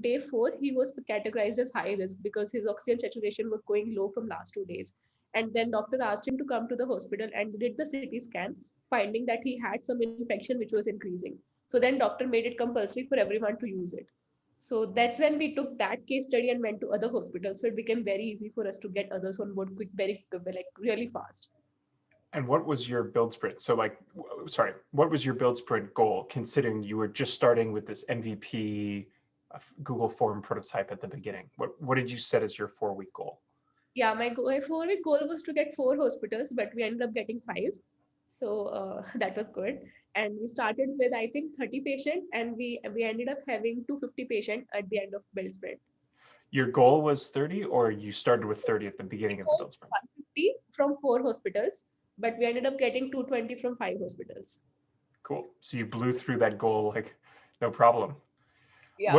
day 4, he was categorized as high risk because his oxygen saturation was going low from last 2 days. And then doctor asked him to come to the hospital and did the CT scan, finding that he had some infection which was increasing. So then doctor made it compulsory for everyone to use it. So that's when we took that case study and went to other hospitals. So it became very easy for us to get others on board quick, very like really fast. And what was your build sprint? So like, sorry, what was your build sprint goal, considering you were just starting with this MVP Google form prototype at the beginning? What did you set as your 4-week goal? Yeah, my 4-week goal was to get 4 hospitals, but we ended up getting 5. So that was good. And we started with, I think, 30 patients, and we ended up having 250 patients at the end of build sprint. Your goal was 30, or you started with 30 at the beginning of the build sprint? 150 from 4 hospitals, but we ended up getting 220 from 5 hospitals. Cool. So you blew through that goal like no problem. Yeah.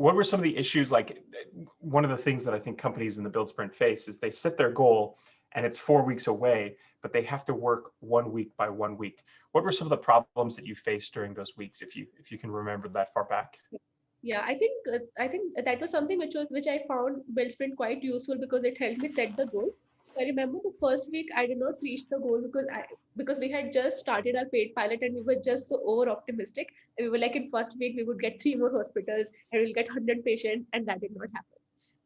What were some of the issues? Like, one of the things that I think companies in the build sprint face is they set their goal and it's 4 weeks away, but they have to work 1 week by 1 week. What were some of the problems that you faced during those weeks, if you can remember that far back? Yeah, I think that was something which I found build sprint quite useful because it helped me set the goal. I remember the first week I did not reach the goal because we had just started our paid pilot and we were just so over optimistic. And we were like, in first week we would get 3 more hospitals and we'll get 100 patients, and that did not happen.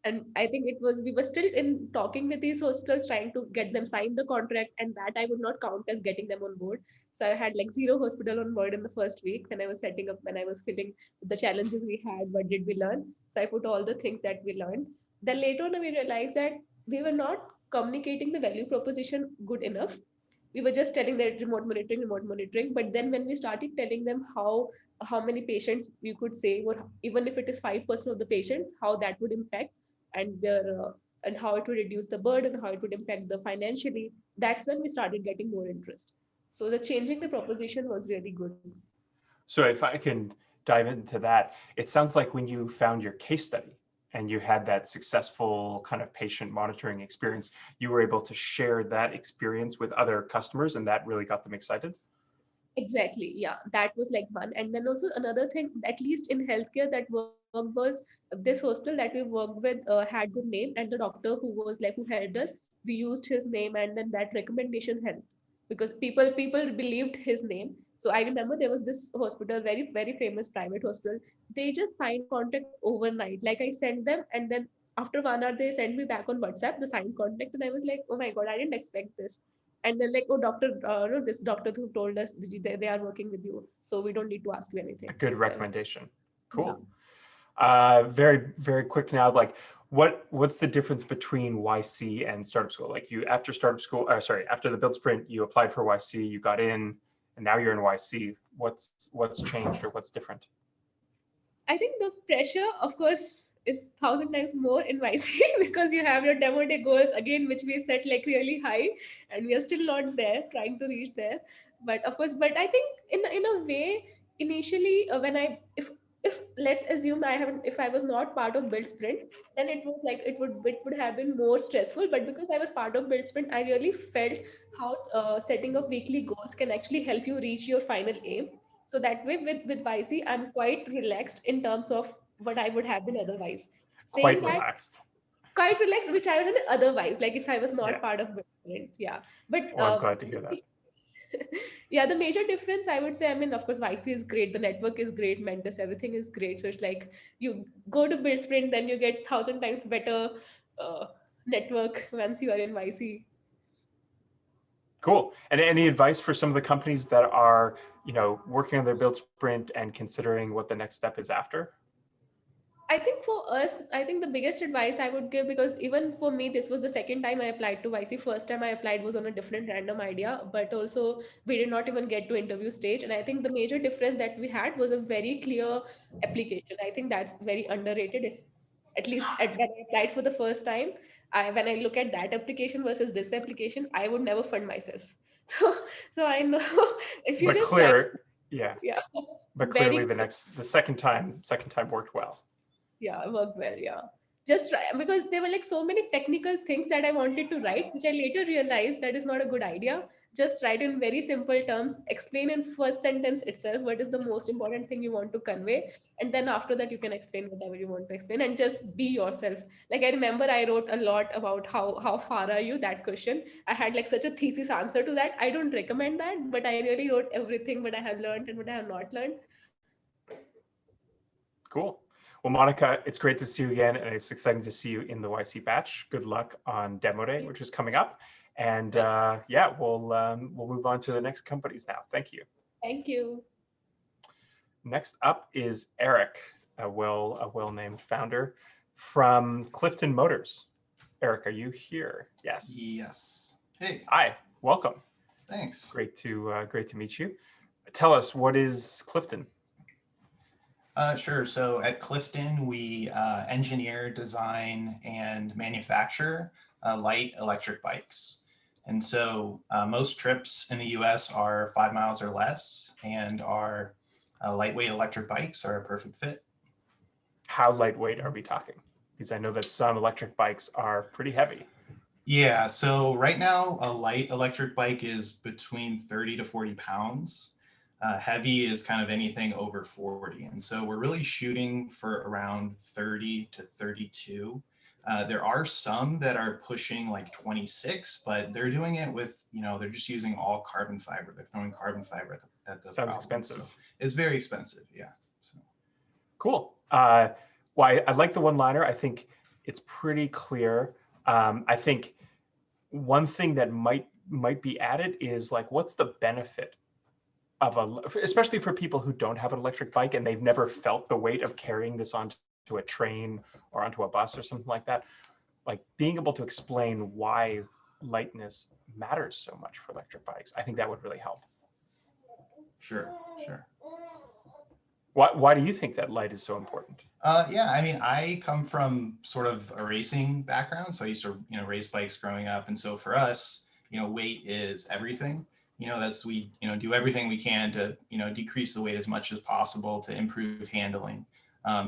And I think we were still in talking with these hospitals, trying to get them sign the contract, and that I would not count as getting them on board. So I had like 0 hospital on board in the first week when I was setting up, when I was filling the challenges we had, what did we learn. So I put all the things that we learned. Then later on we realized that we were not communicating the value proposition good enough. We were just telling that remote monitoring, but then when we started telling them how many patients you could save, or even if it is 5% of the patients, how that would impact, and their and how it would reduce the burden, how it would impact the financially, that's when we started getting more interest. So the changing the proposition was really good. So if I can dive into that, it sounds like when you found your case study and you had that successful kind of patient monitoring experience, you were able to share that experience with other customers, and that really got them excited. Exactly. Yeah, that was like one. And then also another thing, at least in healthcare, that worked was this hospital that we worked with had good name, and the doctor who was like who helped us, we used his name, and then that recommendation helped because people believed his name. So I remember there was this hospital, very famous private hospital. They just signed contract overnight. Like I sent them, and then after 1 hour they sent me back on WhatsApp the signed contract, and I was like, oh my god, I didn't expect this. And then like, oh doctor, no, this doctor who told us they are working with you, so we don't need to ask you anything. A good recommendation. Cool. Yeah. Very quick now, like what's the difference between YC and startup school? Like, you, after startup school, after the build sprint, you applied for YC, you got in, and now you're in YC. What's changed, or what's different? I think the pressure, of course, is 1,000 times more in YC because you have your demo day goals again, which we set like really high, and we are still not there, trying to reach there. But of course, but I think in a way, initially when I if let's assume if I was not part of Build Sprint, then it was like it would have been more stressful. But because I was part of Build Sprint, I really felt how setting up weekly goals can actually help you reach your final aim. So that way with YC, I'm quite relaxed in terms of what I would have been otherwise. Saying Quite that, relaxed. quite relaxed, which I would have been otherwise, like if I was Yeah. not part of Sprint. Yeah. But Well, I'm glad to hear that. yeah, the major difference I would say, I mean, of course, YC is great, the network is great, Mentis, everything is great. So it's like you go to Build Sprint, then you get 1,000 times better uh, network once you are in YC. Cool. And any advice for some of the companies that are, working on their build sprint and considering what the next step is after? I think for us, I think the biggest advice I would give, because even for me, this was the second time I applied to YC. First time I applied was on a different random idea, but also we did not even get to interview stage. And I think the major difference that we had was a very clear application. I think that's very underrated. If at least when I applied for the first time, when I look at that application versus this application, I would never fund myself. So, so I know if you But just try, yeah. yeah, But clearly very the second time worked well. yeah, worked well. Yeah. Just try, because there were like so many technical things that I wanted to write, which I later realized that is not a good idea. Just write in very simple terms, explain in first sentence itself what is the most important thing you want to convey, and then after that you can explain whatever you want to explain, and just be yourself. Like, I remember I wrote a lot about how far are you, that question. I had like such a thesis answer to that. I don't recommend that, but I really wrote everything what I have learned and what I have not learned. Cool. Well, Monika, it's great to see you again, and it's exciting to see you in the YC batch. Good luck on Demo Day, which is coming up. And yeah, we'll move on to the next companies now. Thank you. Thank you. Next up is Eric, a well-named founder from Clifton Motors. Eric, are you here? Yes. Yes. Hey. Hi. Welcome. Thanks. Great to meet you. Tell us, what is Clifton? Sure. So at Clifton, we engineer, design, and manufacture light electric bikes. And so most trips in the US are 5 miles or less, and our lightweight electric bikes are a perfect fit. How lightweight are we talking? Because I know that some electric bikes are pretty heavy. Yeah, so right now a light electric bike is between 30 to 40 pounds. Heavy is kind of anything over 40. And so we're really shooting for around 30 to 32. There are some that are pushing like 26, but they're doing it with, they're just using all carbon fiber. They're throwing carbon fiber at the Sounds problem. expensive. So it's very expensive, yeah. So. Cool. Well, I like the one-liner. I think it's pretty clear. I think one thing that might be added is like, what's the benefit of especially for people who don't have an electric bike and they've never felt the weight of carrying this onto a train or onto a bus or something like that, like being able to explain why lightness matters so much for electric bikes. I think that would really help. Sure. Why do you think that light is so important? Yeah, I mean, I come from sort of a racing background. So I used to, race bikes growing up. And so for us, weight is everything. We do everything we can to, decrease the weight as much as possible to improve handling.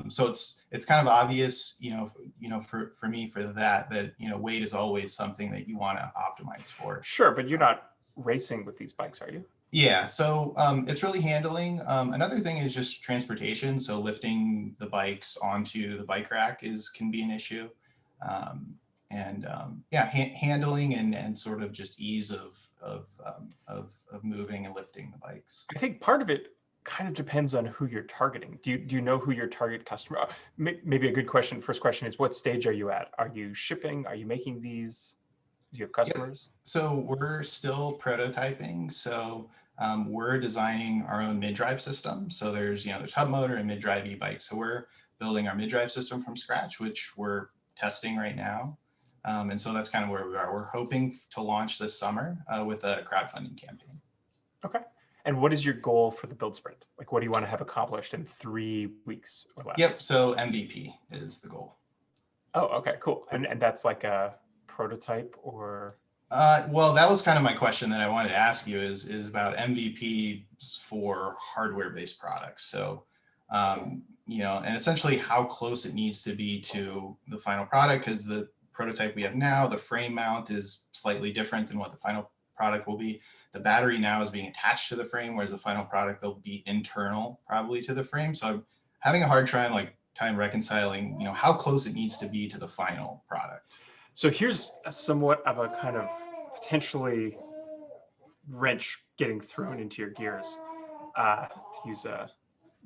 So it's kind of obvious, for me, for that, weight is always something that you want to optimize for. Sure, but you're not racing with these bikes, are you? Yeah, so it's really handling. Another thing is just transportation. So lifting the bikes onto the bike rack can be an issue. Handling and sort of just ease of moving and lifting the bikes. I think part of it kind of depends on who you're targeting. Do you know who your target customer? Maybe a good question. First question is, what stage are you at? Are you shipping? Are you making these? Do you have customers? Yep. So we're still prototyping. So we're designing our own mid-drive system. So there's hub motor and mid-drive e-bikes. So we're building our mid-drive system from scratch, which we're testing right now. And so that's kind of where we are. We're hoping to launch this summer with a crowdfunding campaign. Okay. And what is your goal for the build sprint? Like, what do you want to have accomplished in 3 weeks or less? Yep. So MVP is the goal. Oh, okay, cool. And that's like a prototype or? Well, that was kind of my question that I wanted to ask you is about MVPs for hardware-based products. So, and essentially how close it needs to be to the final product, because the prototype we have now, the frame mount is slightly different than what the final product will be. The battery now is being attached to the frame, whereas the final product, they'll be internal probably to the frame. So I'm having a hard time reconciling, how close it needs to be to the final product. So here's somewhat of a kind of potentially wrench getting thrown into your gears, to use a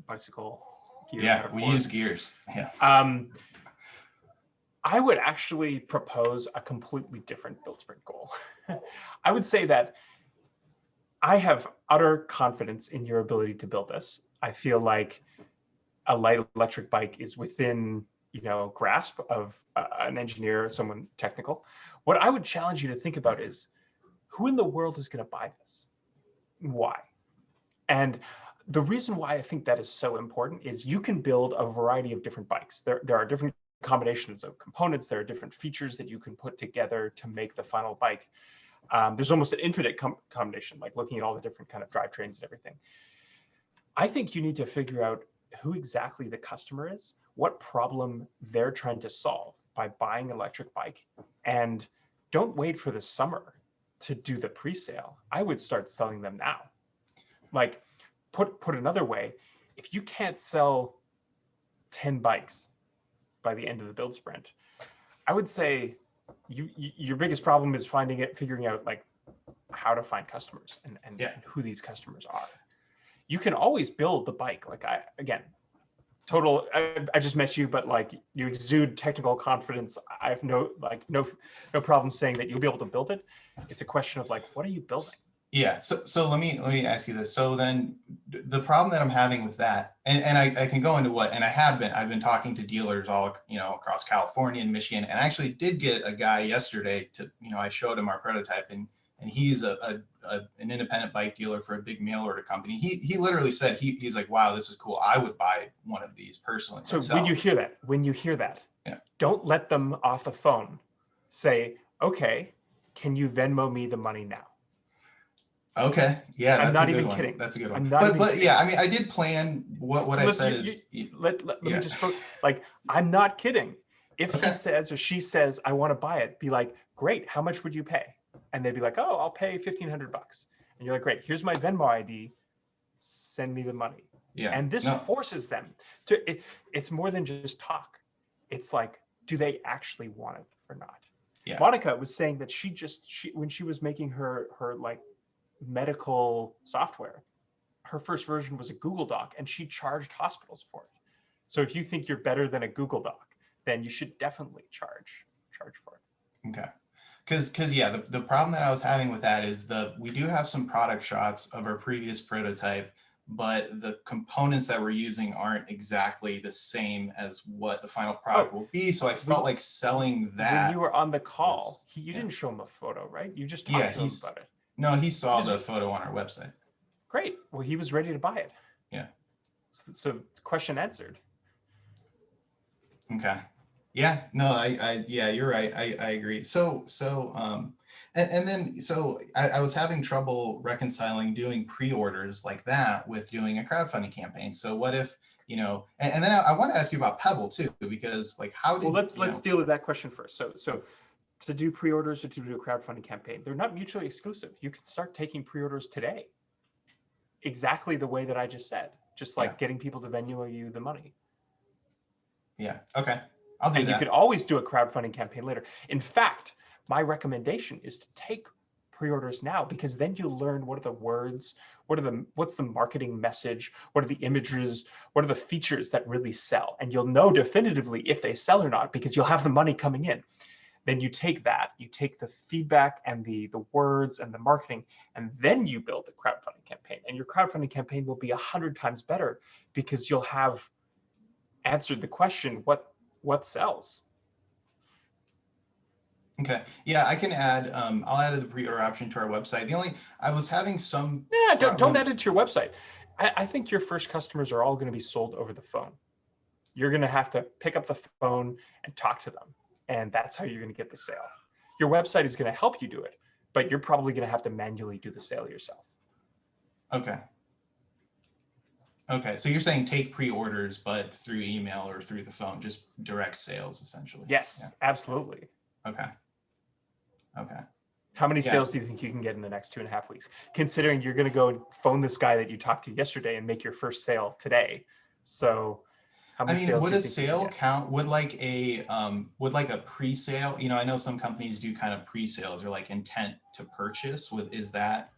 bicycle gear. Yeah, we use gears. Yeah. I would actually propose a completely different build sprint goal. I would say that I have utter confidence in your ability to build this. I feel like a light electric bike is within, grasp of an engineer, someone technical. What I would challenge you to think about is, who in the world is going to buy this? Why? And the reason why I think that is so important is you can build a variety of different bikes. There are different combinations of components. There are different features that you can put together to make the final bike. There's almost an infinite combination, like looking at all the different kind of drivetrains and everything. I think you need to figure out who exactly the customer is, what problem they're trying to solve by buying an electric bike, and don't wait for the summer to do the pre-sale, I would start selling them now. Like, put another way, if you can't sell 10 bikes by the end of the build sprint, I would say your biggest problem is figuring out like how to find customers and who these customers are. You can always build the bike. Like I just met you, but like you exude technical confidence. I have no problem saying that you'll be able to build it. It's a question of like, what are you building? Yeah. So let me ask you this. So then the problem that I'm having with that, and I can go into what, and I've been talking to dealers all, across California and Michigan, and I actually did get a guy yesterday to, I showed him our prototype, and he's an independent bike dealer for a big mail order company. He literally said, he's like, wow, this is cool. I would buy one of these personally. So myself. when you hear that, don't let them off the phone say, okay, can you Venmo me the money now? Okay. Yeah, that's I'm not a good even one. kidding. That's a good one. I'm not even but kidding. yeah, I mean, I did plan what I said is. Let me just like, I'm not kidding. If Okay. he says or she says, I want to buy it, be like, great. How much would you pay? And they'd be like, oh, I'll pay $1,500. And you're like, great. Here's my Venmo ID. Send me the money. Yeah. And this forces them to. It's more than just talk. It's like, do they actually want it or not? Yeah. Monika was saying that she when she was making her like medical software, her first version was a Google Doc, and she charged hospitals for it. So if you think you're better than a Google Doc, then you should definitely charge for it. Okay. Because yeah, the problem that I was having with that is we do have some product shots of our previous prototype, but the components that we're using aren't exactly the same as what the final product will be. So I felt like selling that. When you were on the call, you didn't show him a photo, right? You just talked to him about it. No, he saw the photo on our website. Great. Well, he was ready to buy it. Yeah. So question answered. Okay. Yeah. No, yeah, you're right. I agree. So and then I was having trouble reconciling doing pre-orders like that with doing a crowdfunding campaign. So what if, and then I want to ask you about Pebble too, because like let's deal with that question first. So to do pre-orders or to do a crowdfunding campaign, they're not mutually exclusive. You can start taking pre-orders today. Exactly the way that I just said, just like getting people to Venmo you the money. Yeah. Okay. I'll do that. And you could always do a crowdfunding campaign later. In fact, my recommendation is to take pre-orders now, because then you'll learn what are the words, what's the marketing message, what are the images, what are the features that really sell, and you'll know definitively if they sell or not, because you'll have the money coming in. Then you take the feedback and the words and the marketing, and then you build the crowdfunding campaign. And your crowdfunding campaign will be 100 times better, because you'll have answered the question, what sells? Okay. Yeah, I can add, I'll add the pre-order option to our website. I was having some. Yeah, don't add it to your website. I think your first customers are all going to be sold over the phone. You're going to have to pick up the phone and talk to them. And that's how you're going to get the sale. Your website is going to help you do it, but you're probably going to have to manually do the sale yourself. Okay. Okay. So you're saying take pre-orders, but through email or through the phone, just direct sales essentially. Yes, absolutely. Okay. Okay. How many sales do you think you can get in the next 2.5 weeks? Considering you're going to go and phone this guy that you talked to yesterday and make your first sale today. So how many sales would a sale count? Would like a pre-sale, I know some companies do kind of pre-sales or like intent to purchase. Is that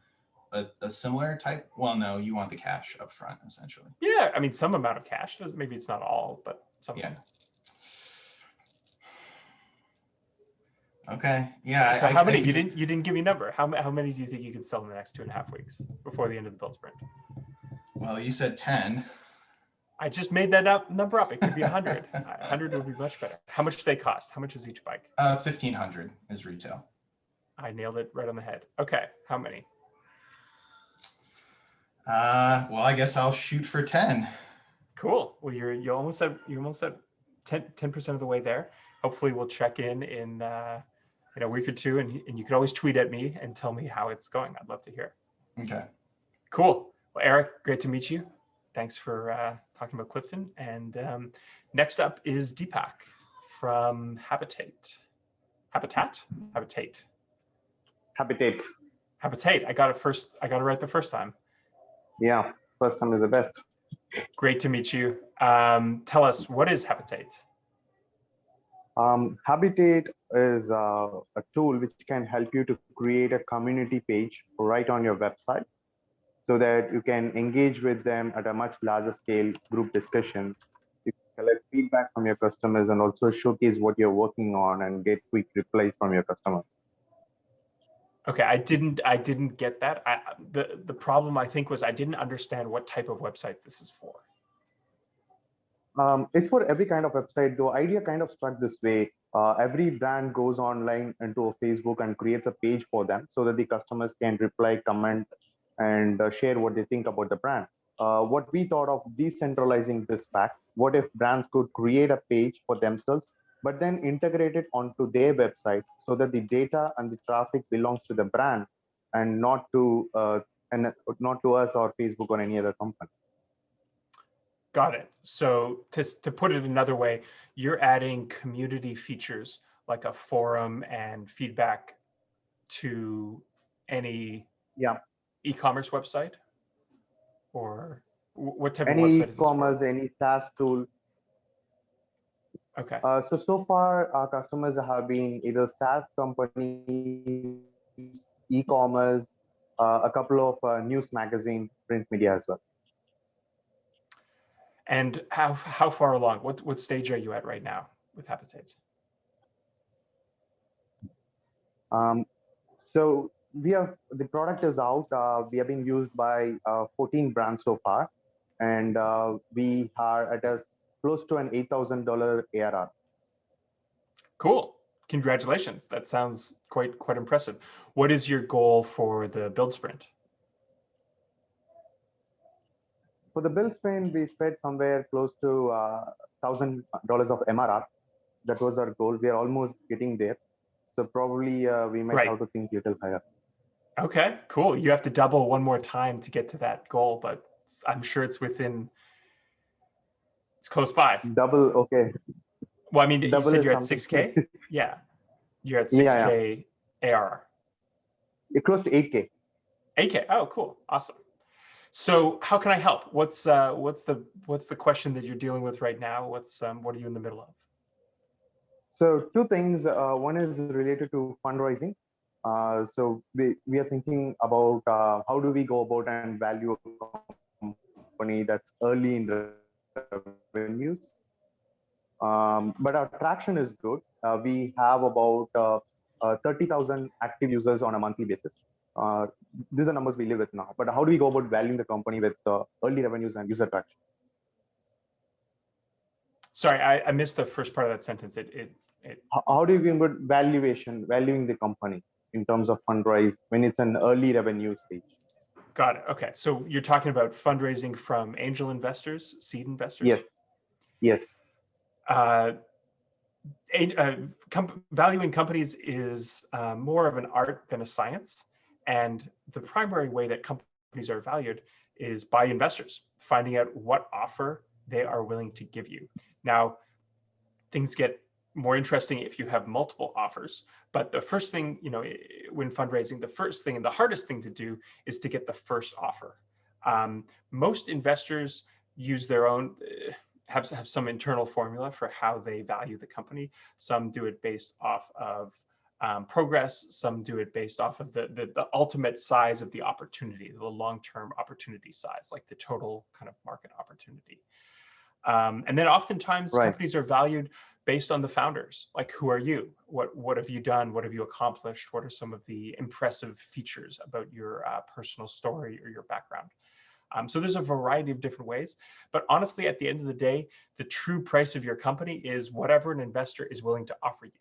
a similar type? Well, no, you want the cash up front essentially. Yeah. I mean, some amount of cash. Maybe it's not all, but some. Yeah. Okay. Yeah. So how many? You didn't give me a number. How many do you think you could sell in the next 2.5 weeks before the end of the build sprint? Well, you said 10. I just made that number up. It could be 100. 100 would be much better. How much do they cost? How much is each bike? $1,500 is retail. I nailed it right on the head. Okay. How many? Well, I guess I'll shoot for 10. Cool. Well, you're almost at 10% of the way there. Hopefully we'll check in a week or two, and you can always tweet at me and tell me how it's going. I'd love to hear. Okay. Cool. Well, Eric, great to meet you. Thanks for talking about Clifton. And next up is Deepak from Habitate. Habitate? Habitate. Habitate. Habitate. I got it right the first time. Yeah, first time is the best. Great to meet you. Tell us, what is Habitate? Habitate is a tool which can help you to create a community page right on your website so that you can engage with them at a much larger scale, group discussions. You can collect feedback from your customers and also showcase what you're working on and get quick replies from your customers. Okay, I didn't get that. The problem I think was I didn't understand what type of website this is for. It's for every kind of website. The idea kind of struck this way. Every brand goes online into a Facebook and creates a page for them so that the customers can reply, comment, and share what they think about the brand. What we thought of decentralizing this back, what if brands could create a page for themselves, but then integrate it onto their website so that the data and the traffic belongs to the brand and not to us or Facebook or any other company. Got it. So to put it another way, you're adding community features like a forum and feedback to any e-commerce website, or what type of website is this for? Any e-commerce, any SaaS tool. Okay. So far, our customers have been either SaaS companies, e-commerce, a couple of news magazine, print media as well. And how far along? What stage are you at right now with Habitate? So the product is out. We have been used by 14 brands so far, and we are at close to an $8,000 ARR. Cool. Congratulations. That sounds quite impressive. What is your goal for the build sprint? For the build sprint, we spent somewhere close to $1,000 of MRR. That was our goal. We are almost getting there. So probably we might have to think a little higher. Okay, cool. You have to double one more time to get to that goal, but I'm sure it's close by. Double, okay. Well, I mean, you said you're at 6K? Yeah. You're at 6K ARR. You're close to 8K. 8K. Oh, cool. Awesome. So how can I help? What's the question that you're dealing with right now? What are you in the middle of? So two things. One is related to fundraising. So we are thinking about how do we go about and value a company that's early in revenues. But our traction is good. We have about 30,000 active users on a monthly basis. These are numbers we live with now. But how do we go about valuing the company with early revenues and user traction? Sorry, I missed the first part of that sentence. How do you go about valuing the company in terms of fundraise when it's an early revenue stage? Got it. Okay. So you're talking about fundraising from angel investors, seed investors? Yes. Valuing companies is more of an art than a science. And the primary way that companies are valued is by investors, finding out what offer they are willing to give you. Now, things get more interesting if you have multiple offers. But the first thing, when fundraising, the first thing and the hardest thing to do is to get the first offer. Most investors use their own, have some internal formula for how they value the company. Some do it based off of progress. Some do it based off of the ultimate size of the opportunity, the long-term opportunity size, like the total kind of market opportunity. And then oftentimes companies are valued based on the founders, like who are you? What have you done? What have you accomplished? What are some of the impressive features about your personal story or your background? So there's a variety of different ways, but honestly, at the end of the day, the true price of your company is whatever an investor is willing to offer you.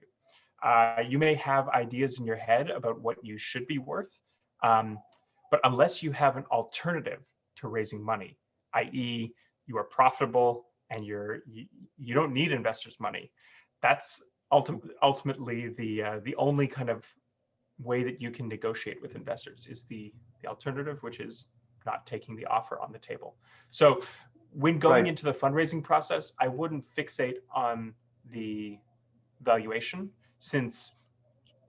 You may have ideas in your head about what you should be worth, but unless you have an alternative to raising money, i.e. you are profitable and you don't need investors' money, that's ultimately the only kind of way that you can negotiate with investors is the alternative, which is not taking the offer on the table. So when going into the fundraising process, I wouldn't fixate on the valuation, since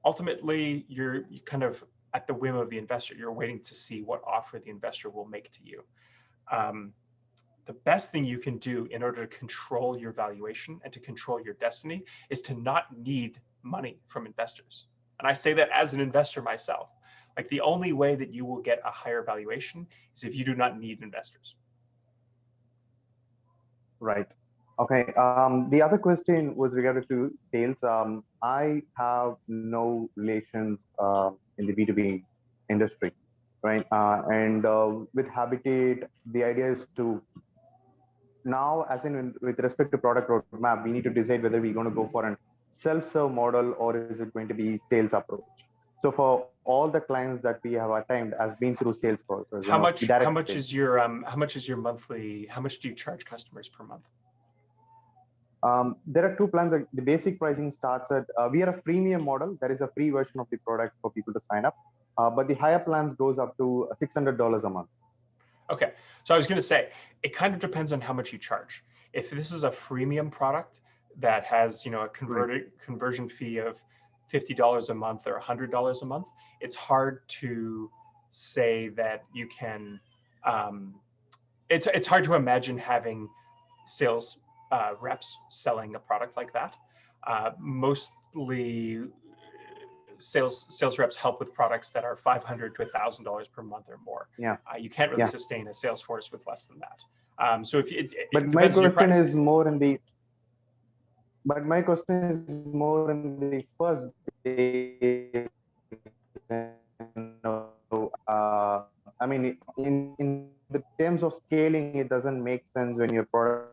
ultimately you're kind of at the whim of the investor. You're waiting to see what offer the investor will make to you. The best thing you can do in order to control your valuation and to control your destiny is to not need money from investors. And I say that as an investor myself. Like, the only way that you will get a higher valuation is if you do not need investors. Right. Okay. The other question was regarded to sales. I have no relations in the B2B industry, right? And with Habitate, the idea is to now, as in with respect to product roadmap, we need to decide whether we're going to go for a self-serve model or is it going to be sales approach. So for all the clients that we have attained has been through sales process. How much is your monthly, how much do you charge customers per month? There are two plans. The basic pricing starts at, we are a freemium model. There is a free version of the product for people to sign up. But the higher plans goes up to $600 a month. Okay, so I was going to say, it kind of depends on how much you charge. If this is a freemium product that has, you know, a conversion fee of $50 a month or $100 a month, it's hard to say that you can. It's hard to imagine having sales reps selling a product like that. Mostly sales reps help with products that are $500 to $1,000 per month or more. Yeah. You can't really sustain a sales force with less than that. So if it but my question is more in the. But my question is more in the first day. I mean, in the terms of scaling, it doesn't make sense when your product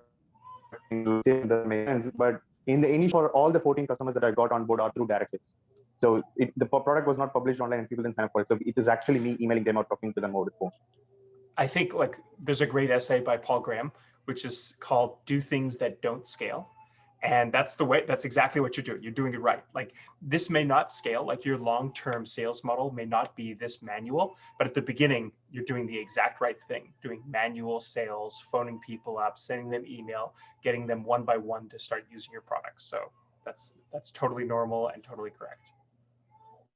doesn't make sense. But in the initial, for all the 14 customers that I got on board are through direct sales. So the product was not published online and people didn't sign up for it. So it is actually me emailing them or talking to them over the phone. I think, like, there's a great essay by Paul Graham, which is called "Do Things That Don't Scale." And that's exactly what you're doing. You're doing it right. Like, this may not scale, like your long-term sales model may not be this manual, but at the beginning, you're doing the exact right thing, doing manual sales, phoning people up, sending them email, getting them one by one to start using your products. So that's totally normal and totally correct.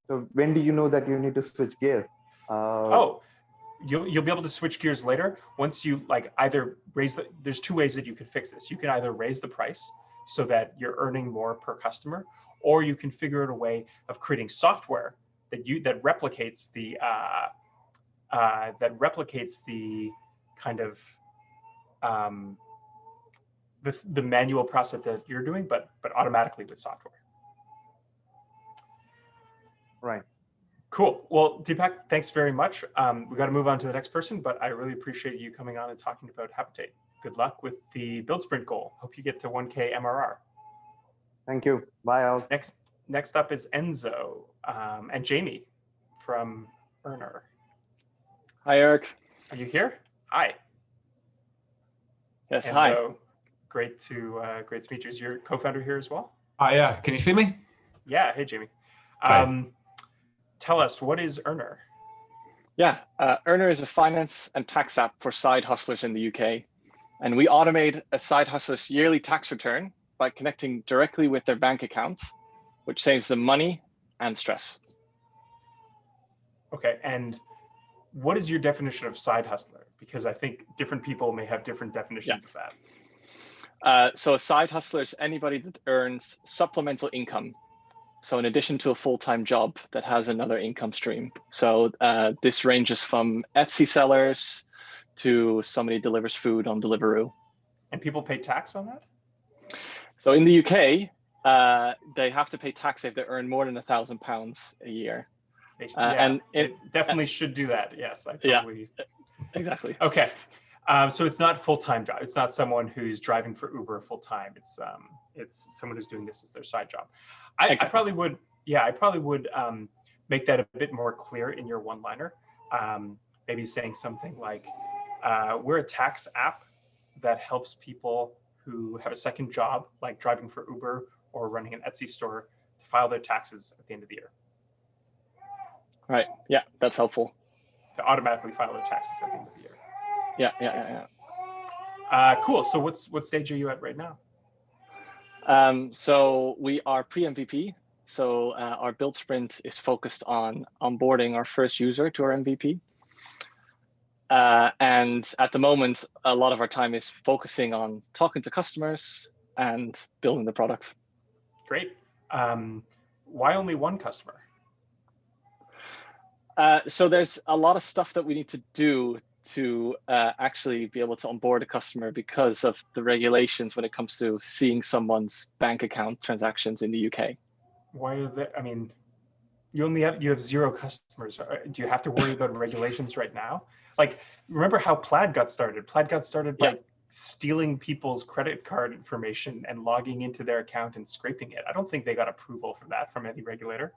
So when do you know that you need to switch gears? You'll be able to switch gears later once you, like, either there's two ways that you could fix this. You can either raise the price so that you're earning more per customer, or you can figure out a way of creating software that replicates the kind of the manual process that you're doing, but automatically with software. Right. Cool. Well, Deepak, thanks very much. We got to move on to the next person, but I really appreciate you coming on and talking about Habitate. Good luck with the build sprint goal. Hope you get to 1K MRR. Thank you. Bye all. Next up is Enzo and Jamie from Earnr. Hi, Eric. Are you here? Hi. Yes, Enzo, hi. Great to meet you. Is your co-founder here as well? Yeah. Can you see me? Yeah. Hey, Jamie. Tell us, what is Earnr? Yeah, Earnr is a finance and tax app for side hustlers in the UK. And we automate a side hustler's yearly tax return by connecting directly with their bank accounts, which saves them money and stress. Okay, and what is your definition of side hustler? Because I think different people may have different definitions of that. So a side hustler is anybody that earns supplemental income. So in addition to a full-time job that has another income stream. So this ranges from Etsy sellers to somebody delivers food on Deliveroo. And people pay tax on that? So in the UK, they have to pay tax if they earn more than £1,000 a year. And it definitely should do that. Yes, I totally. Yeah, exactly. Okay, so it's not full-time job. It's not someone who's driving for Uber full-time. It's someone who's doing this as their side job. I probably would. Yeah, I probably would make that a bit more clear in your one-liner. Maybe saying something like, "We're a tax app that helps people who have a second job, like driving for Uber or running an Etsy store, to file their taxes at the end of the year." Right. Yeah, that's helpful. To automatically file their taxes at the end of the year. Yeah. Cool. So what stage are you at right now? So we are pre-MVP. So our build sprint is focused on onboarding our first user to our MVP. And at the moment, a lot of our time is focusing on talking to customers and building the product. Great. Why only one customer? So there's a lot of stuff that we need to do to actually be able to onboard a customer because of the regulations when it comes to seeing someone's bank account transactions in the UK. Why are there, I mean, you have 0 customers. Do you have to worry about regulations right now? Like, remember how Plaid got started? Plaid got started by stealing people's credit card information and logging into their account and scraping it. I don't think they got approval for that from any regulator.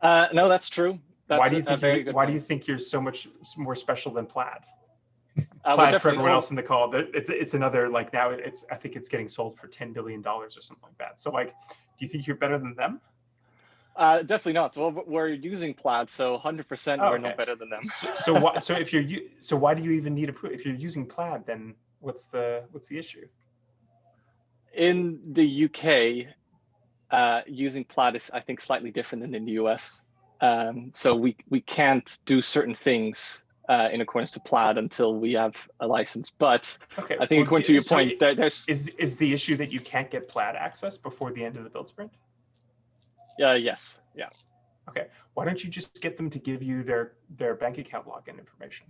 No, that's true. That's why do you think you're so much more special than Plaid? Plaid, for everyone else in the call, it's another, like, now I think it's getting sold for $10 billion or something like that. So, like, do you think you're better than them? Definitely not. Well, we're using Plaid, so 100% we're not better than them. So why do you even need approval? If you're using Plaid, then what's the issue? In the UK, using Plaid is, I think, slightly different than in the US. So we can't do certain things in accordance to Plaid until we have a license. But okay, I think according to your point, there's is the issue that you can't get Plaid access before the end of the build sprint? Yes. Yeah. Okay. Why don't you just get them to give you their bank account login information?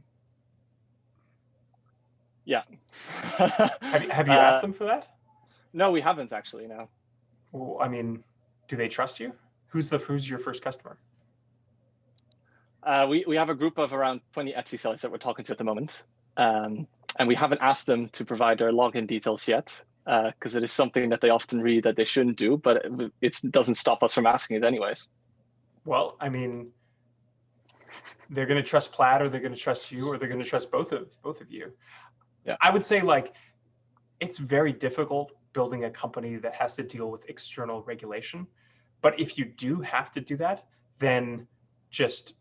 Yeah. have you asked them for that? No, we haven't actually. No. Well, I mean, do they trust you? Who's your first customer? We have a group of around 20 Etsy sellers that we're talking to at the moment, and we haven't asked them to provide their login details yet. Because it is something that they often read that they shouldn't do, but it doesn't stop us from asking it anyways. Well, I mean, they're going to trust Plaid, or they're going to trust you, or they're going to trust both of you. Yeah. I would say, like, it's very difficult building a company that has to deal with external regulation. But if you do have to do that, then just,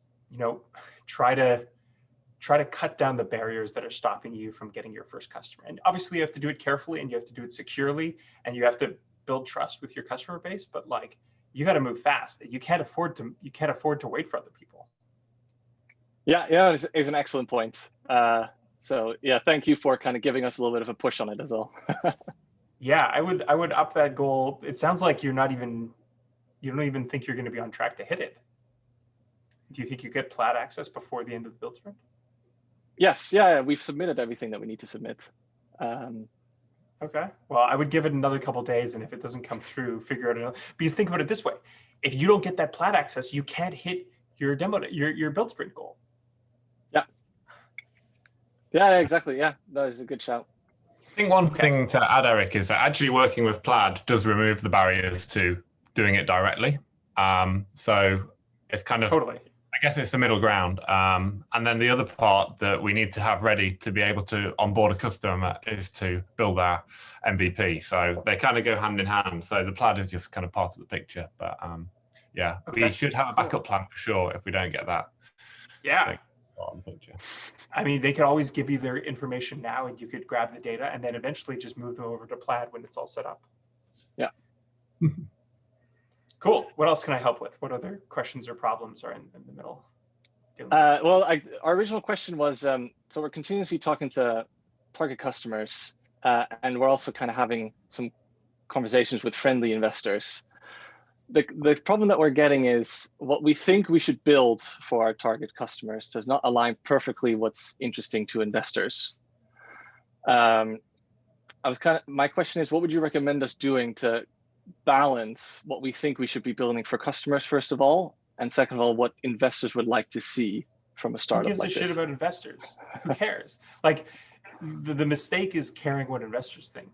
try to cut down the barriers that are stopping you from getting your first customer. And obviously you have to do it carefully, and you have to do it securely, and you have to build trust with your customer base, but, like, you got to move fast. You can't afford to wait for other people. Yeah, it's an excellent point. So yeah, thank you for kind of giving us a little bit of a push on it as well. Yeah, I would up that goal. It sounds like you don't even think you're going to be on track to hit it. Do you think you get Plaid access before the end of the build sprint? Yes, yeah, we've submitted everything that we need to submit. Okay, well, I would give it another couple of days, and if it doesn't come through, figure it out. Because think about it this way: if you don't get that Plaid access, you can't hit your your build sprint goal. Yeah, exactly. Yeah, that is a good shout. I think one thing to add, Eric, is that actually working with Plaid does remove the barriers to doing it directly. So it's kind of totally. I guess it's the middle ground. And then the other part that we need to have ready to be able to onboard a customer is to build our MVP. So they kind of go hand in hand. So the Plaid is just kind of part of the picture. But yeah, we should have a backup plan for sure if we don't get that. Yeah. On the picture. I mean, they could always give you their information now, and you could grab the data and then eventually just move them over to Plaid when it's all set up. Yeah. Cool. What else can I help with? What other questions or problems are in the middle? Well, our original question was, so we're continuously talking to target customers, and we're also kind of having some conversations with friendly investors. The problem that we're getting is what we think we should build for our target customers does not align perfectly what's interesting to investors. My question is, what would you recommend us doing to balance what we think we should be building for customers, first of all, and second of all, what investors would like to see from a startup like this? Who gives a shit about investors? Who cares? Like, the mistake is caring what investors think.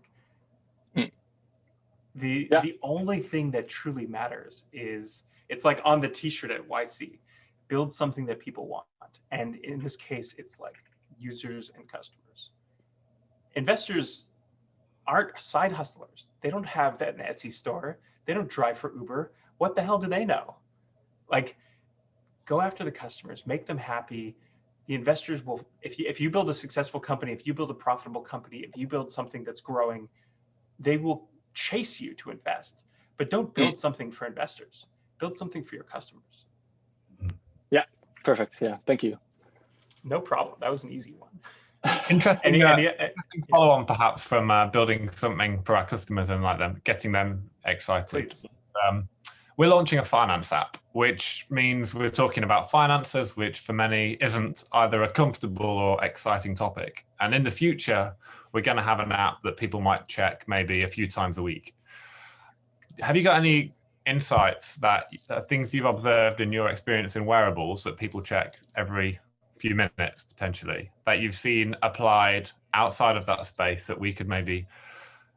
The only thing that truly matters is, it's like on the t-shirt at YC, build something that people want. And in this case, it's like users and customers. Investors aren't side hustlers. They don't have that in Etsy store. They don't drive for Uber. What the hell do they know? Like, go after the customers, make them happy. The investors will, if you build a successful company, if you build a profitable company, if you build something that's growing, they will chase you to invest. but don't build something for investors. Build something for your customers. Yeah, perfect. Yeah, thank you. No problem. That was an easy one. Interesting, Interesting follow on perhaps from building something for our customers and like them, getting them excited. Please. We're launching a finance app, which means we're talking about finances, which for many isn't either a comfortable or exciting topic. And in the future, we're going to have an app that people might check maybe a few times a week. Have you got any insights that things you've observed in your experience in wearables that people check every few minutes potentially, that you've seen applied outside of that space that we could maybe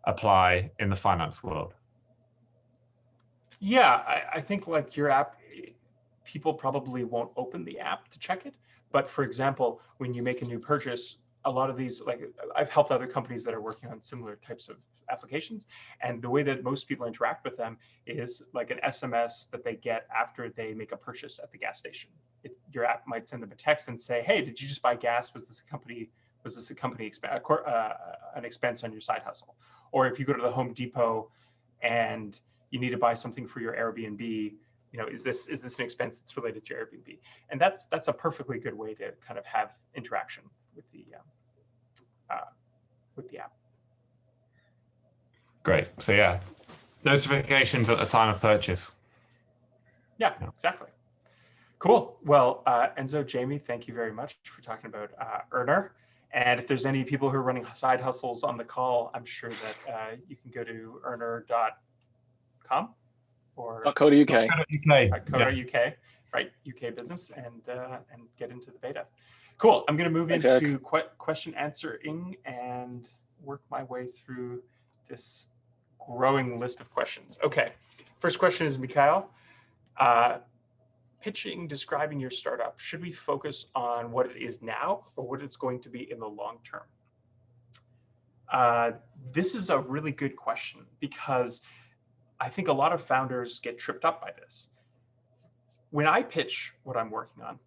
apply in the finance world? Yeah, I think like your app, people probably won't open the app to check it. But for example, when you make a new purchase, a lot of these, like I've helped other companies that are working on similar types of applications. And the way that most people interact with them is like an SMS that they get after they make a purchase at the gas station. Your app might send them a text and say, hey, did you just buy gas? Was this a company an expense on your side hustle? Or if you go to the Home Depot and you need to buy something for your Airbnb, you know, is this an expense that's related to your Airbnb? And that's a perfectly good way to kind of have interaction with the app. Great. So yeah, notifications at the time of purchase. Yeah, exactly. Cool. Well, Enzo, Jamie, thank you very much for talking about Earnr. And if there's any people who are running side hustles on the call, I'm sure that you can go to earnr.com or .co.uk. .co.uk, right? UK business, and get into the beta. Cool. I'm going to move into question answering and work my way through this growing list of questions. Okay. First question is Mikhail. Pitching, describing your startup, should we focus on what it is now or what it's going to be in the long term? This is a really good question because I think a lot of founders get tripped up by this. When I pitch what I'm working on,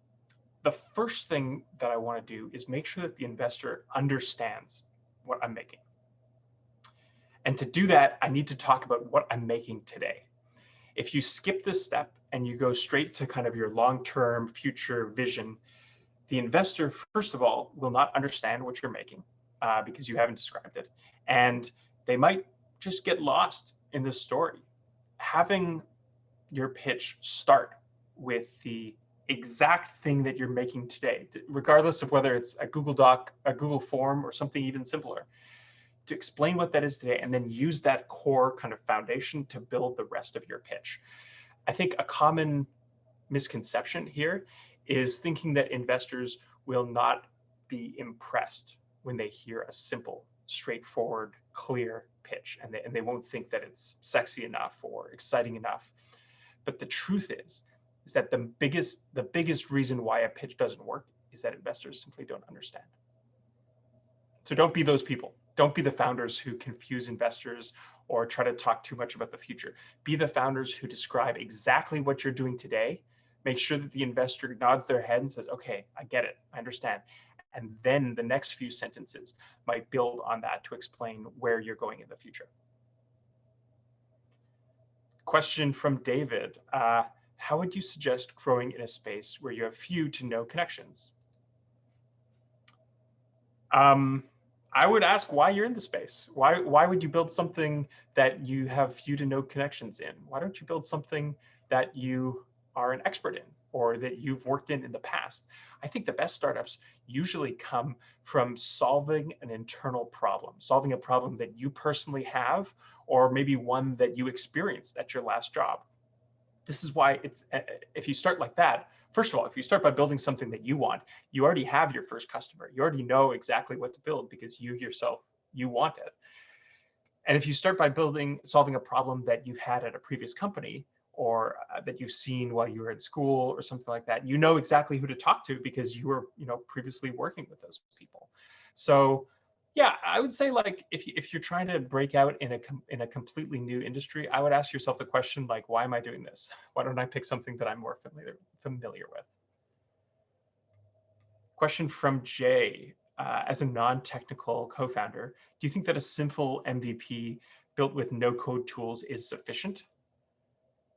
the first thing that I want to do is make sure that the investor understands what I'm making. And to do that, I need to talk about what I'm making today. If you skip this step and you go straight to kind of your long-term future vision, the investor, first of all, will not understand what you're making because you haven't described it. And they might just get lost in the story. Having your pitch start with the exact thing that you're making today, regardless of whether it's a Google Doc, a Google form, or something even simpler, to explain what that is today, and then use that core kind of foundation to build the rest of your pitch. I think a common misconception here is thinking that investors will not be impressed when they hear a simple, straightforward, clear pitch, and they won't think that it's sexy enough or exciting enough. But the truth is that the biggest reason why a pitch doesn't work is that investors simply don't understand. So don't be those people. Don't be the founders who confuse investors or try to talk too much about the future. Be the founders who describe exactly what you're doing today. Make sure that the investor nods their head and says, okay, I get it, I understand. And then the next few sentences might build on that to explain where you're going in the future. Question from David. How would you suggest growing in a space where you have few to no connections? I would ask why you're in the space. Why would you build something that you have few to no connections in? Why don't you build something that you are an expert in or that you've worked in the past? I think the best startups usually come from solving an internal problem, solving a problem that you personally have, or maybe one that you experienced at your last job. This is why if you start like that, first of all, if you start by building something that you want, you already have your first customer. You already know exactly what to build because you want it. And if you start by solving a problem that you've had at a previous company or that you've seen while you were at school or something like that, you know exactly who to talk to because you were, previously working with those people. So yeah, I would say like if you're trying to break out in a completely new industry, I would ask yourself the question like, why am I doing this? Why don't I pick something that I'm more familiar with? Question from Jay. As a non-technical co-founder, do you think that a simple MVP built with no-code tools is sufficient?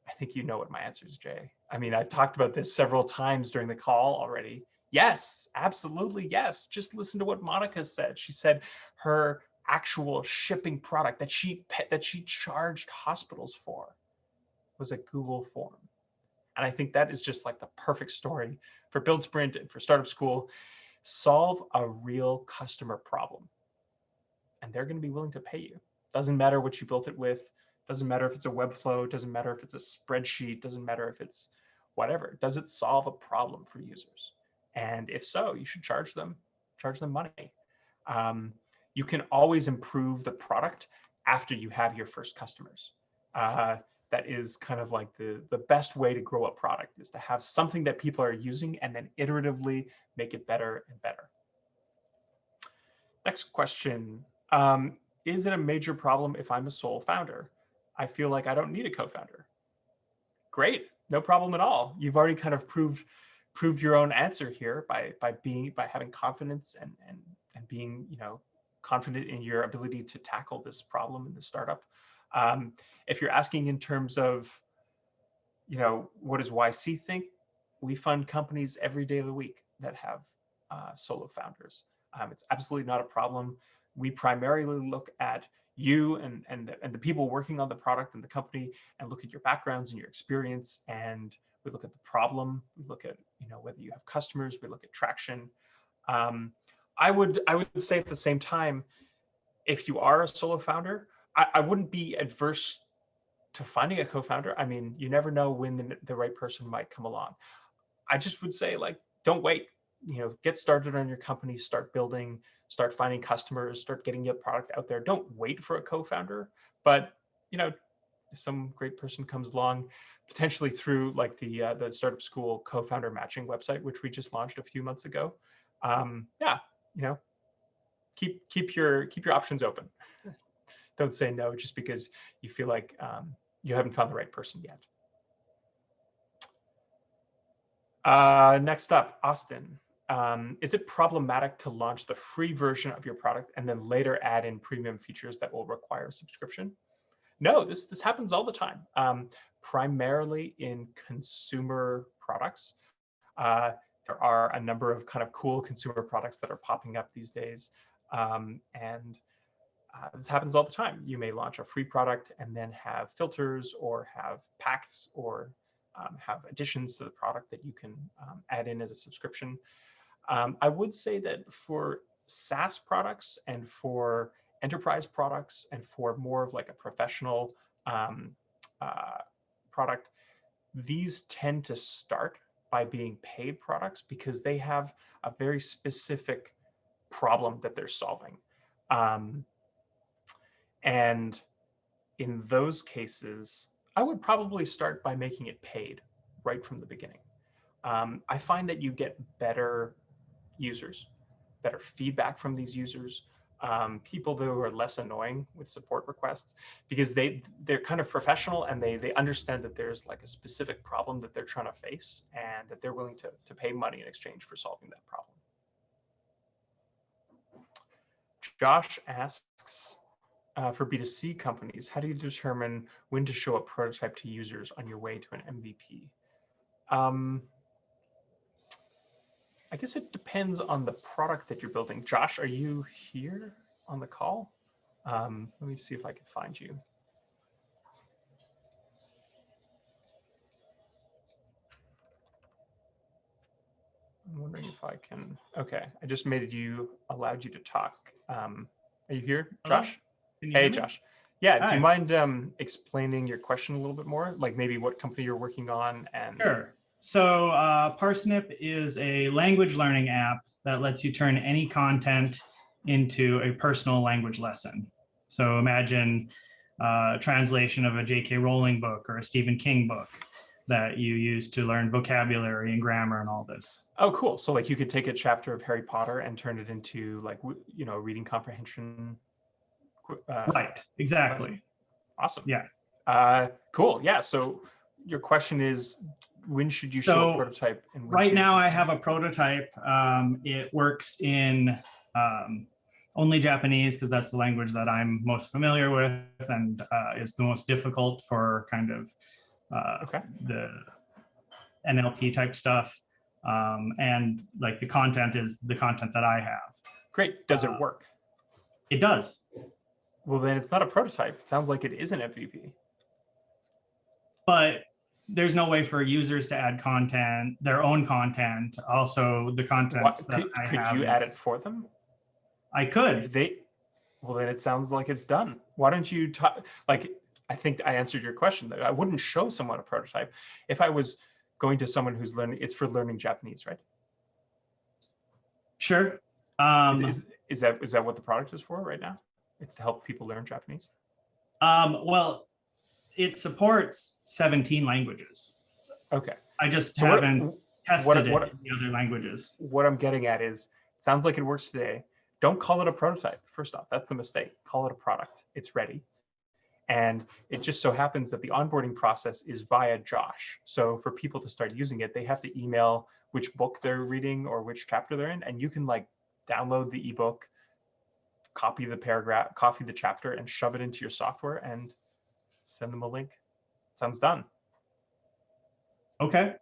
I think you know what my answer is, Jay. I mean, I've talked about this several times during the call already. Yes, absolutely, yes. Just listen to what Monika said. She said her actual shipping product that she charged hospitals for was a Google form. And I think that is just like the perfect story for Build Sprint and for Startup School. Solve a real customer problem, and they're going to be willing to pay you. Doesn't matter what you built it with. Doesn't matter if it's a Webflow. Doesn't matter if it's a spreadsheet. Doesn't matter if it's whatever. Does it solve a problem for users? And if so, you should charge them money. You can always improve the product after you have your first customers. That is kind of like the best way to grow a product, is to have something that people are using and then iteratively make it better and better. Next question. Is it a major problem if I'm a sole founder? I feel like I don't need a co-founder. Great, no problem at all. You've already kind of proved your own answer here by having confidence and being, you know, confident in your ability to tackle this problem in the startup. If you're asking in terms of, you know, what does YC think? We fund companies every day of the week that have solo founders. It's absolutely not a problem. We primarily look at you and the people working on the product and the company, and look at your backgrounds and your experience, and we look at the problem. We look at, you know, whether you have customers. We look at traction. I would say at the same time, if you are a solo founder, I wouldn't be adverse to finding a co-founder. I mean, you never know when the right person might come along. I just would say, like, don't wait. You know, get started on your company, start building, start finding customers, start getting your product out there. Don't wait for a co-founder, but, you know, if some great person comes along, potentially through like the Startup School co-founder matching website, which we just launched a few months ago. Yeah, you know, keep your options open. Don't say no just because you feel like you haven't found the right person yet. Next up, Austin. Is it problematic to launch the free version of your product and then later add in premium features that will require a subscription? No, this happens all the time, primarily in consumer products. There are a number of kind of cool consumer products that are popping up these days. This happens all the time. You may launch a free product and then have filters or have packs or have additions to the product that you can add in as a subscription. I would say that for SaaS products and for enterprise products and for more of like a professional product, these tend to start by being paid products because they have a very specific problem that they're solving. And in those cases, I would probably start by making it paid right from the beginning. I find that you get better users, better feedback from these users, people who are less annoying with support requests, because they're kind of professional and they understand that there's like a specific problem that they're trying to face and that they're willing to pay money in exchange for solving that problem. Josh asks, for B2C companies, how do you determine when to show a prototype to users on your way to an MVP? I guess it depends on the product that you're building. Josh, are you here on the call? Let me see if I can find you. I'm wondering if I can. Okay, I just allowed you to talk. Are you here, Josh? Hey, Josh. Yeah, Hi. Do you mind explaining your question a little bit more? Like maybe what company you're working on? And Sure. So Parsnip is a language learning app that lets you turn any content into a personal language lesson. So imagine translation of a J.K. Rowling book or a Stephen King book that you use to learn vocabulary and grammar and all this. Oh, cool. So like you could take a chapter of Harry Potter and turn it into like, you know, reading comprehension. Right, exactly. Awesome. Yeah. Cool. Yeah. So your question is, when should you show a prototype? And right now I have a prototype. It works in only Japanese because that's the language that I'm most familiar with and is the most difficult for kind of Okay. the NLP type stuff. And like the content is the content that I have. Great. Does it work? It does. Well, then it's not a prototype. It sounds like it is an MVP. But there's no way for users to add content, their own content. Also, the content that I have. Could you add it for them? I could. Well, then it sounds like it's done. Why don't you like, I think I answered your question. I wouldn't show someone a prototype. If I was going to someone who's learning, it's for learning Japanese, right? Sure. Is that what the product is for right now? It's to help people learn Japanese? Well, it supports 17 languages. Okay. I just haven't tested it in the other languages. What I'm getting at is, it sounds like it works today. Don't call it a prototype. First off, that's the mistake. Call it a product. It's ready. And it just so happens that the onboarding process is via Josh. So for people to start using it, they have to email which book they're reading or which chapter they're in. And you can like download the ebook, copy the paragraph, copy the chapter, and shove it into your software and send them a link. Sounds done. Okay.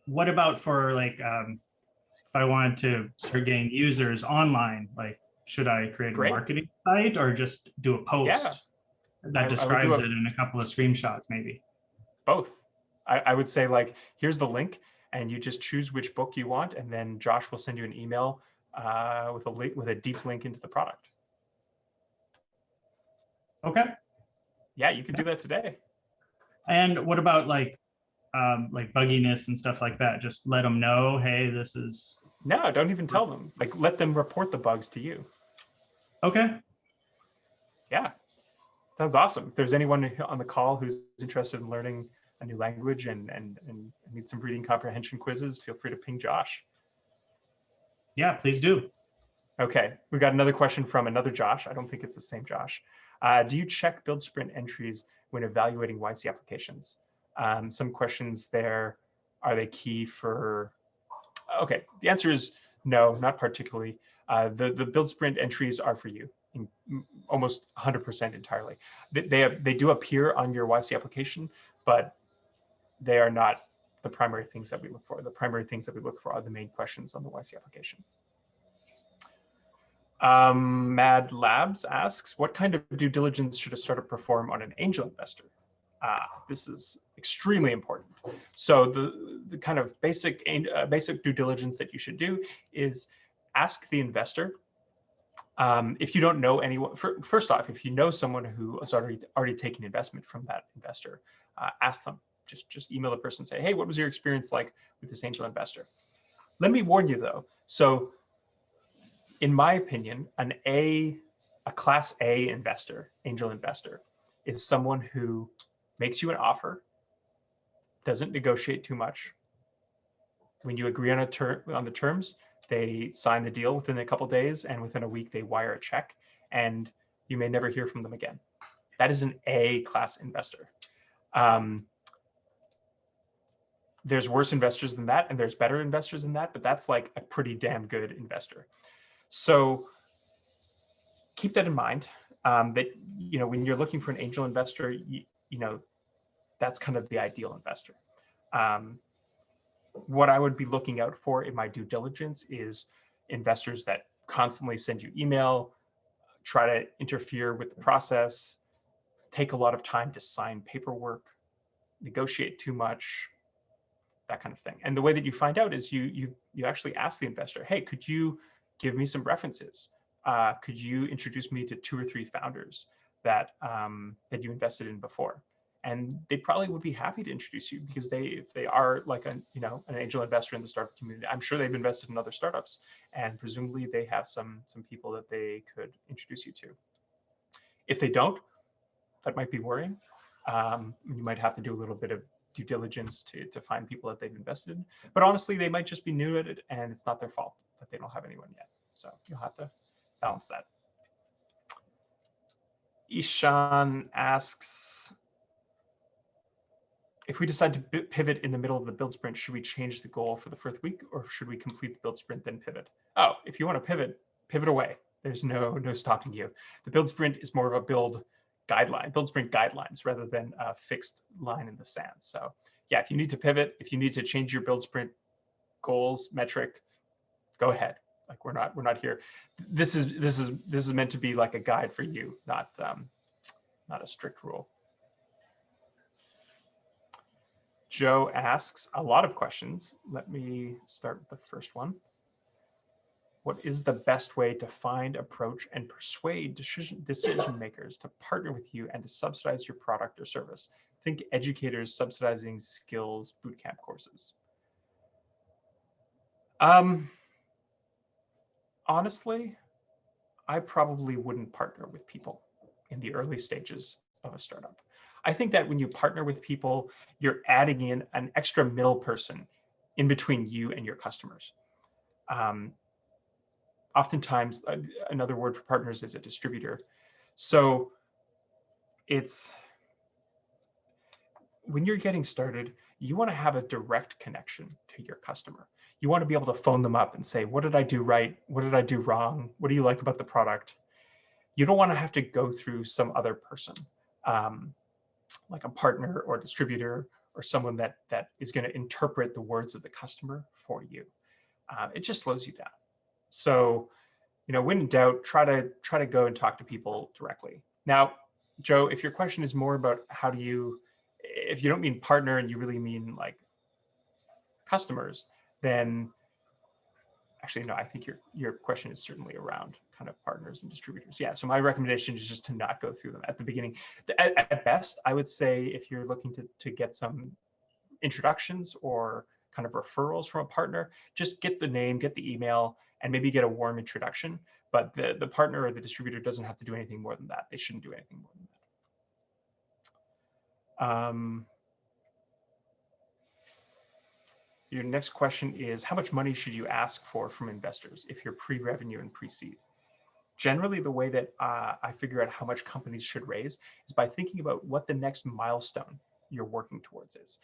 What about for like, if I wanted to start getting users online, like, should I create a marketing site or just do a post that describes it in a couple of screenshots, maybe? Both. I would say like, here's the link, and you just choose which book you want, and then Josh will send you an email with a deep link into the product. Okay. Yeah, you can do that today. And what about like bugginess and stuff like that? Just let them know, hey, this is. No, don't even tell them. Like, let them report the bugs to you. Okay. Yeah, sounds awesome. If there's anyone on the call who's interested in learning a new language and needs some reading comprehension quizzes, feel free to ping Josh. Yeah, please do. Okay, we got another question from another Josh. I don't think it's the same Josh. Do you check build sprint entries when evaluating YC applications? Some questions there. Are they key for? Okay, the answer is no, not particularly. The build sprint entries are for you, in almost 100% entirely. They do appear on your YC application, but they are not the primary things that we look for. The primary things that we look for are the main questions on the YC application. Mad Labs asks, what kind of due diligence should a startup perform on an angel investor? This is extremely important. So the kind of basic due diligence that you should do is ask the investor. If you don't know anyone, first off, if you know someone who has already taken investment from that investor, ask them. Just email the person and say, hey, what was your experience like with this angel investor? Let me warn you though. So in my opinion, a class A investor, angel investor, is someone who makes you an offer, doesn't negotiate too much. When you agree on the terms, they sign the deal within a couple of days, and within a week they wire a check, and you may never hear from them again. That is an A class investor. There's worse investors than that, and there's better investors than that, but that's like a pretty damn good investor. So keep that in mind, that, you know, when you're looking for an angel investor, you know, that's kind of the ideal investor. What I would be looking out for in my due diligence is investors that constantly send you email, try to interfere with the process, take a lot of time to sign paperwork, negotiate too much, that kind of thing. And the way that you find out is you actually ask the investor, hey, could you give me some references? Could you introduce me to 2 or 3 founders that that you invested in before? And they probably would be happy to introduce you, because if they are like an angel investor in the startup community, I'm sure they've invested in other startups, and presumably they have some people that they could introduce you to. If they don't, that might be worrying. You might have to do a little bit of due diligence to find people that they've invested in. But honestly, they might just be new at it, and it's not their fault that they don't have anyone yet. So you'll have to balance that. Ishan asks, if we decide to pivot in the middle of the build sprint, should we change the goal for the first week, or should we complete the build sprint then pivot? Oh, if you want to pivot away. There's no stopping you. The build sprint is more of a build build sprint guidelines rather than a fixed line in the sand. So yeah, if you need to pivot, if you need to change your build sprint goals metric, go ahead. Like we're not here. This is meant to be like a guide for you, not a strict rule. Joe asks a lot of questions. Let me start with the first one. What is the best way to find, approach, and persuade decision makers to partner with you and to subsidize your product or service? Think educators subsidizing skills bootcamp courses. Honestly, I probably wouldn't partner with people in the early stages of a startup. I think that when you partner with people, you're adding in an extra middle person in between you and your customers. Oftentimes, another word for partners is a distributor. So it's, when you're getting started, you want to have a direct connection to your customer. You want to be able to phone them up and say, what did I do right? What did I do wrong? What do you like about the product? You don't want to have to go through some other person, like a partner or distributor or someone that is going to interpret the words of the customer for you. It just slows you down. So, when in doubt, try to go and talk to people directly. Now, Joe, if your question is more about how do you, if you don't mean partner and you really mean like customers, then actually, no, I think your question is certainly around kind of partners and distributors. Yeah, so my recommendation is just to not go through them at the beginning. At best, I would say if you're looking to get some introductions or kind of referrals from a partner, just get the name, get the email, and maybe get a warm introduction. But the partner or the distributor doesn't have to do anything more than that. They shouldn't do anything more than that. Your next question is, how much money should you ask for from investors if you're pre-revenue and pre-seed? Generally, the way that I figure out how much companies should raise is by thinking about what the next milestone you're working towards is.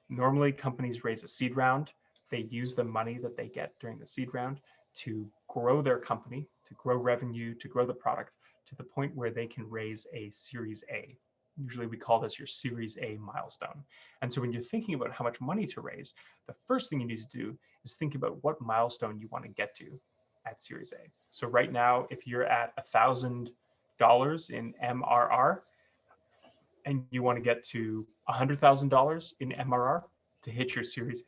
Normally, companies raise a seed round. They use the money that they get during the seed round to grow their company, to grow revenue, to grow the product to the point where they can raise a Series A. Usually we call this your Series A milestone. And so when you're thinking about how much money to raise, the first thing you need to do is think about what milestone you want to get to at Series A. So right now, if you're at $1,000 in MRR and you want to get to $100,000 in MRR to hit your Series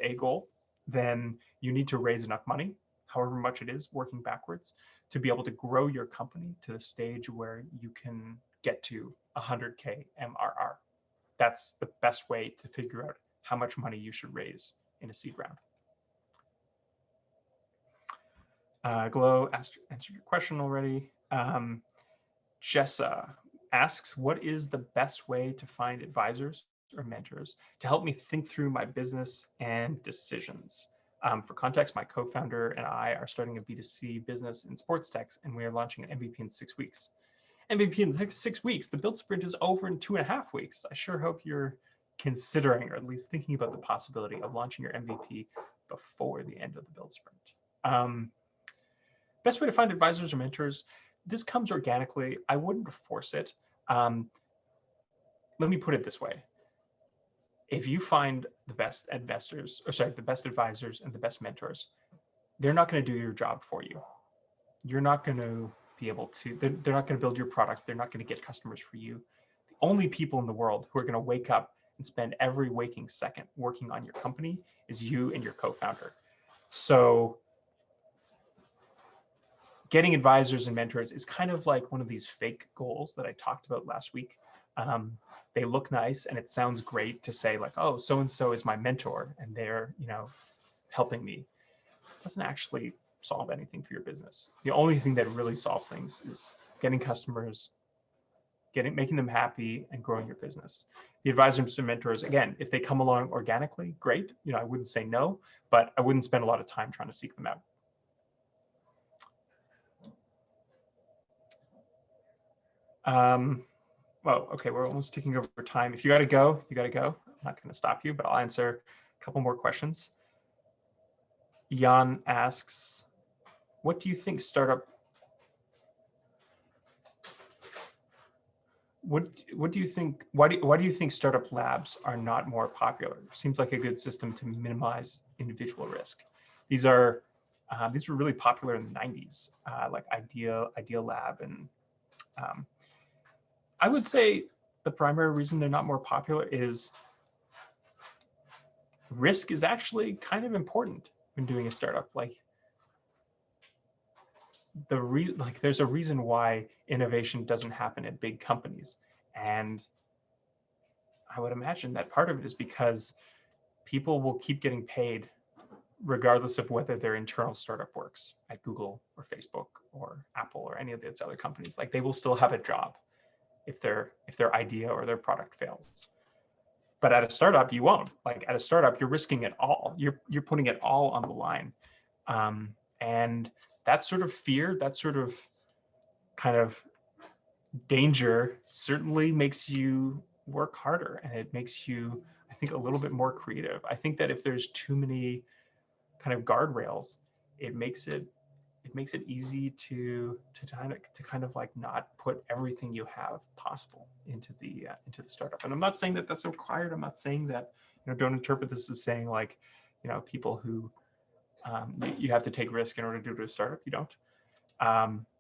A goal, then you need to raise enough money, however much it is, working backwards, to be able to grow your company to the stage where you can get to 100K MRR. That's the best way to figure out how much money you should raise in a seed round. Glow answered your question already. Jessa asks, what is the best way to find advisors or mentors to help me think through my business and decisions? For context, my co-founder and I are starting a B2C business in sports tech, and we are launching an MVP in 6 weeks. MVP in 6 weeks, the build sprint is over in 2.5 weeks. I sure hope you're considering, or at least thinking about the possibility of launching your MVP before the end of the build sprint. Best way to find advisors or mentors, this comes organically. I wouldn't force it. Let me put it this way. If you find the best investors, the best advisors and the best mentors, they're not going to do your job for you. You're not going to be able to, they're not going to build your product. They're not going to get customers for you. The only people in the world who are going to wake up and spend every waking second working on your company is you and your co-founder. So getting advisors and mentors is kind of like one of these fake goals that I talked about last week. They look nice and it sounds great to say like, oh, so-and-so is my mentor and they're, helping me. It doesn't actually solve anything for your business. The only thing that really solves things is getting customers, making them happy and growing your business. The advisors and mentors, again, if they come along organically, great. I wouldn't say no, but I wouldn't spend a lot of time trying to seek them out. Well, okay, we're almost taking over time. If you got to go, you got to go. I'm not going to stop you, but I'll answer a couple more questions. Jan asks, what do you think startup what do you think? Why do you think startup labs are not more popular? Seems like a good system to minimize individual risk. These were really popular in the 90s, like Idea Lab, and I would say the primary reason they're not more popular is risk is actually kind of important when doing a startup. Like there's a reason why innovation doesn't happen at big companies, and I would imagine that part of it is because people will keep getting paid regardless of whether their internal startup works at Google or Facebook or Apple or any of those other companies. Like they will still have a job if their idea or their product fails. But at a startup, you won't. Like at a startup, you're risking it all. You're putting it all on the line, and that sort of fear, that sort of kind of danger, certainly makes you work harder, and it makes you, I think, a little bit more creative. I think that if there's too many kind of guardrails, it makes it easy to kind of like not put everything you have possible into the startup. And I'm not saying that that's required. I'm not saying that, don't interpret this as saying like, people who you have to take risk in order to do a startup. You don't.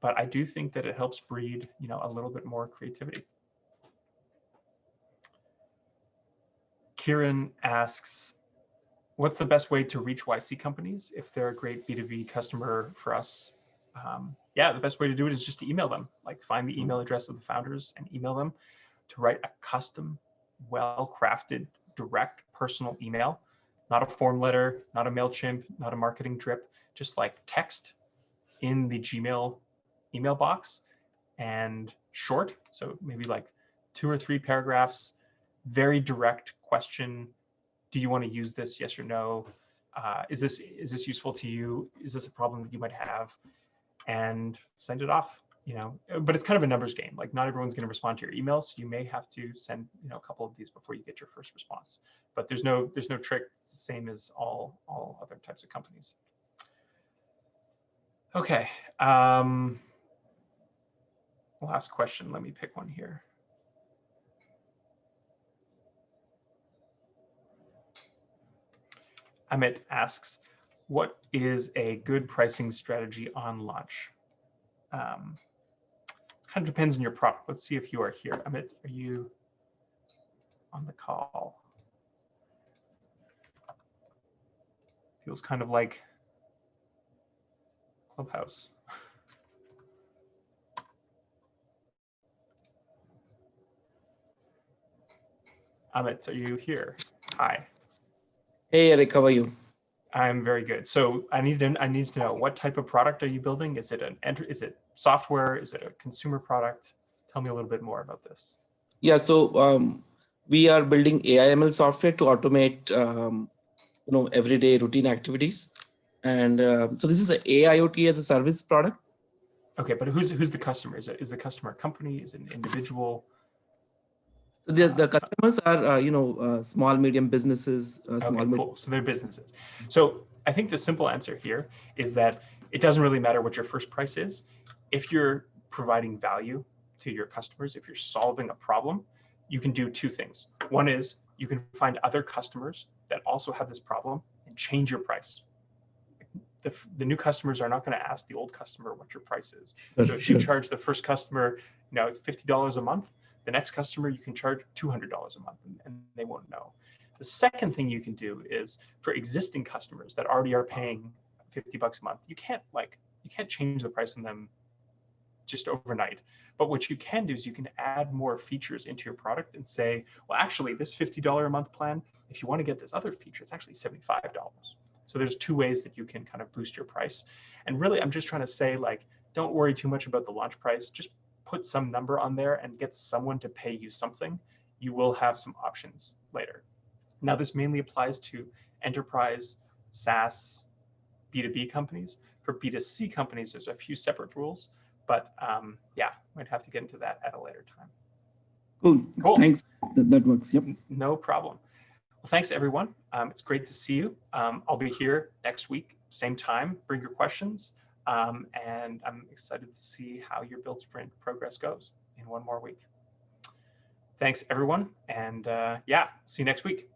But I do think that it helps breed, a little bit more creativity. Kieran asks, what's the best way to reach YC companies if they're a great B2B customer for us? Yeah, the best way to do it is just to email them. Like find the email address of the founders and email them to write a custom, well-crafted, direct personal email, not a form letter, not a MailChimp, not a marketing drip, just like text in the Gmail email box and short. So maybe like 2 or 3 paragraphs, very direct question. Do you want to use this? Yes or no? Is this useful to you? Is this a problem that you might have? And send it off. But it's kind of a numbers game. Like not everyone's going to respond to your emails. You may have to send a couple of these before you get your first response. But there's no trick. It's the same as all other types of companies. Okay. Last question. Let me pick one here. Amit asks, what is a good pricing strategy on launch? It kind of depends on your product. Let's see if you are here. Amit, are you on the call? Feels kind of like Clubhouse. Amit, are you here? Hi. Hey, Eric, how are you? I'm very good. So I need to know, what type of product are you building? Is it software? Is it a consumer product? Tell me a little bit more about this. Yeah, so we are building AI/ML software to automate, everyday routine activities, and so this is an AIoT as a service product. Okay, but who's the customer? Is the customer a company? Is it an individual? The customers are small medium businesses. Okay, cool. So they're businesses. So I think the simple answer here is that it doesn't really matter what your first price is. If you're providing value to your customers, if you're solving a problem, you can do 2 things. One is you can find other customers that also have this problem and change your price. The new customers are not going to ask the old customer what your price is. So if you charge the first customer, $50 a month, the next customer you can charge $200 a month, and they won't know. The second thing you can do is for existing customers that already are paying $50 a month, you can't change the price on them just overnight. But what you can do is you can add more features into your product and say, well, actually this $50 a month plan, if you want to get this other feature, it's actually $75. So there's 2 ways that you can kind of boost your price. And really, I'm just trying to say, like, don't worry too much about the launch price. Just put some number on there and get someone to pay you something. You will have some options later. Now, this mainly applies to enterprise, SaaS, B2B companies. For B2C companies, there's a few separate rules, but yeah, might have to get into that at a later time. Cool. Thanks. That works. Yep. No problem. Well, thanks everyone. It's great to see you. I'll be here next week, same time. Bring your questions. And I'm excited to see how your build sprint progress goes in 1 more week. Thanks, everyone. And yeah, see you next week.